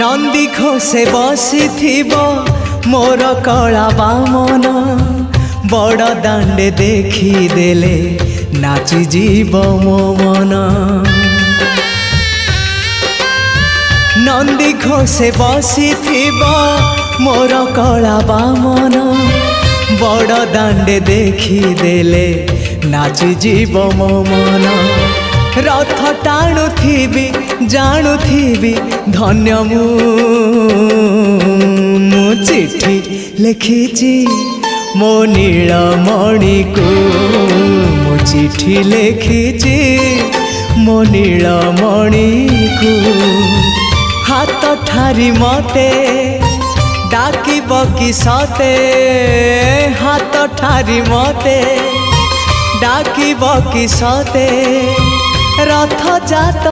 नंदी घोषे बसी मोर कला बामन बड़ दांडे देखी देले नाची जीव मो मन। नंदी घोषे बसी मोर कला बामन बड़ दांडे देखी देले नाची जीव मो मन। रथ टाणुथिबी जाणुथिबी धन्य मु चिट्ठी लिखिची मो नीलमणि को मु चिट्ठी लिखिची मो नीलमणि को। हाथ ठारी मते डाकिब कि सते हाथ ठारी मते डाकिब कि सते रथ जात